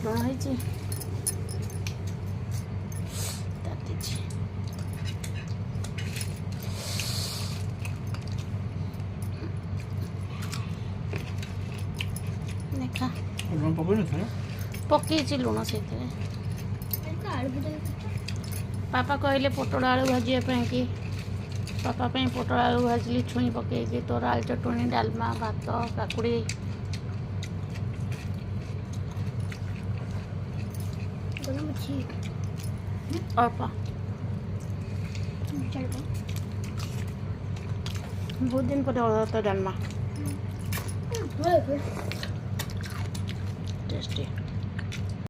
ଲୁଣ ହେଇଛି ତାତିଛି। ଦେଖା ଲୁଣ ପକେଇନଥିଲା? ପକେଇଛି ଲୁଣ ସେଇଥିରେ। ବାପା କହିଲେ ପୋଟଳ ଆଳୁ ଭାଜିବା ପାଇଁ କି ବାପା ପାଇଁ ପୋଟଳ ଆଳୁ ଭାଜିଲି, ଛୁଇଁ ପକେଇକି, ତୋର ଆଳୁ ଚଟଣି, ଡାଲମା, ଭାତ, କାକୁଡ଼ି। ଅଳ୍ପ ବହୁତ ଦିନ ପରେ ଅରୁଆ ଭାତ ଡାଲମା ଟେଷ୍ଟି।